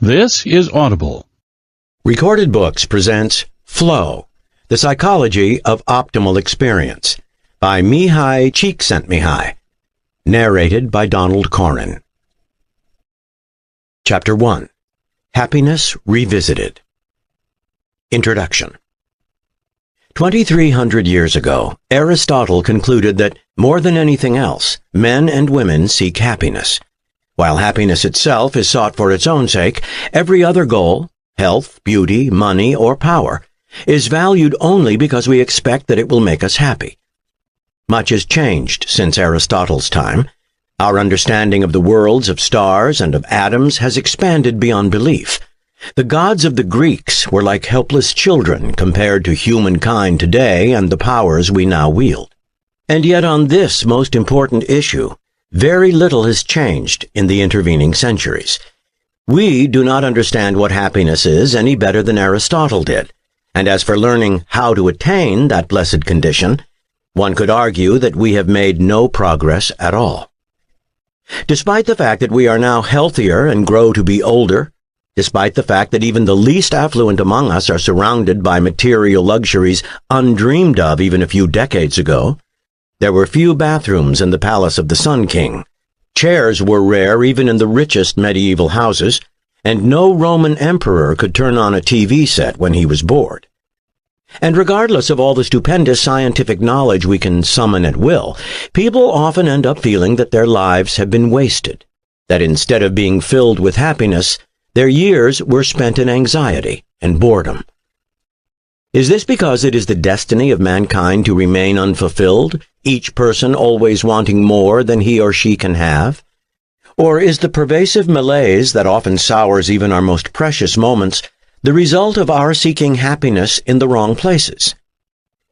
This is Audible. Recorded Books presents Flow, The Psychology of Optimal Experience by Mihaly Csikszentmihalyi. Narrated by Donald Corrin. Chapter 1. Happiness Revisited. Introduction. 2,300 years ago, Aristotle concluded that, more than anything else, men and women seek happiness. While happiness itself is sought for its own sake, every other goal, health, beauty, money, or power, is valued only because we expect that it will make us happy. Much has changed since Aristotle's time. Our understanding of the worlds of stars and of atoms has expanded beyond belief. The gods of the Greeks were like helpless children compared to humankind today and the powers we now wield. And yet on this most important issue, very little has changed in the intervening centuries. We do not understand what happiness is any better than Aristotle did, and as for learning how to attain that blessed condition, one could argue that we have made no progress at all. Despite the fact that we are now healthier and grow to be older, despite the fact that even the least affluent among us are surrounded by material luxuries undreamed of even a few decades ago, there were few bathrooms in the palace of the Sun King. Chairs were rare even in the richest medieval houses, and no Roman emperor could turn on a TV set when he was bored. And regardless of all the stupendous scientific knowledge we can summon at will, people often end up feeling that their lives have been wasted, that instead of being filled with happiness, their years were spent in anxiety and boredom. Is this because it is the destiny of mankind to remain unfulfilled, each person always wanting more than he or she can have? Or is the pervasive malaise that often sours even our most precious moments the result of our seeking happiness in the wrong places?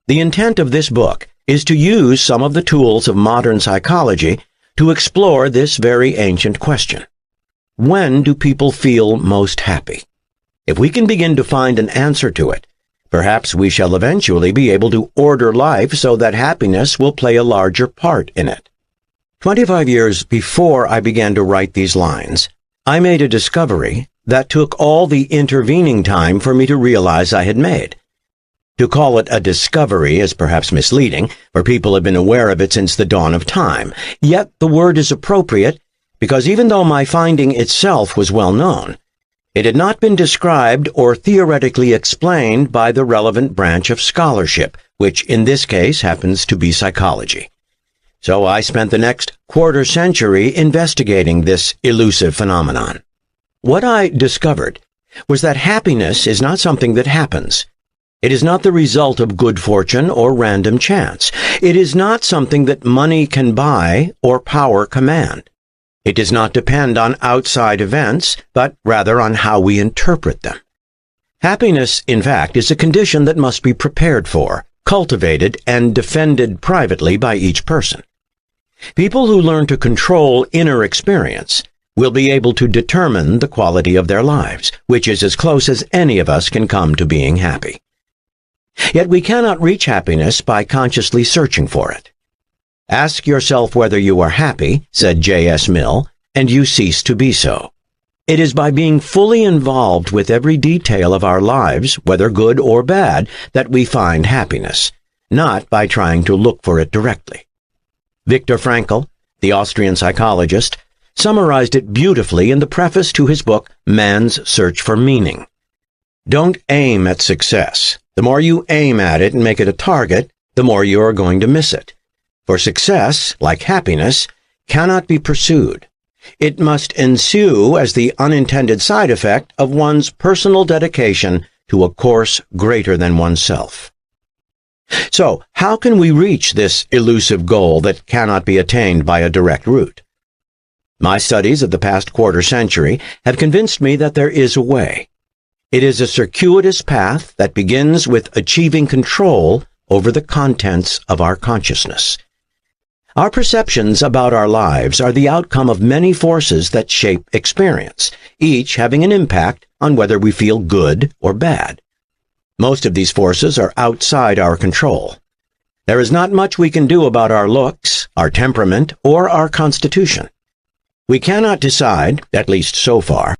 The intent of this book is to use some of the tools of modern psychology to explore this very ancient question. When do people feel most happy? If we can begin to find an answer to it, perhaps we shall eventually be able to order life so that happiness will play a larger part in it. 25 years before I began to write these lines, I made a discovery that took all the intervening time for me to realize I had made. To call it a discovery is perhaps misleading, for people have been aware of it since the dawn of time. Yet the word is appropriate because even though my finding itself was well known, it had not been described or theoretically explained by the relevant branch of scholarship, which in this case happens to be psychology. So I spent the next quarter century investigating this elusive phenomenon. What I discovered was that happiness is not something that happens. It is not the result of good fortune or random chance. It is not something that money can buy or power command. It does not depend on outside events, but rather on how we interpret them. Happiness, in fact, is a condition that must be prepared for, cultivated, and defended privately by each person. People who learn to control inner experience will be able to determine the quality of their lives, which is as close as any of us can come to being happy. Yet we cannot reach happiness by consciously searching for it. Ask yourself whether you are happy, said J.S. Mill, and you cease to be so. It is by being fully involved with every detail of our lives, whether good or bad, that we find happiness, not by trying to look for it directly. Viktor Frankl, the Austrian psychologist, summarized it beautifully in the preface to his book, Man's Search for Meaning. Don't aim at success. The more you aim at it and make it a target, the more you are going to miss it. For success, like happiness, cannot be pursued. It must ensue as the unintended side effect of one's personal dedication to a course greater than oneself. So, how can we reach this elusive goal that cannot be attained by a direct route? My studies of the past quarter century have convinced me that there is a way. It is a circuitous path that begins with achieving control over the contents of our consciousness. Our perceptions about our lives are the outcome of many forces that shape experience, each having an impact on whether we feel good or bad. Most of these forces are outside our control. There is not much we can do about our looks, our temperament, or our constitution. We cannot decide, at least so far,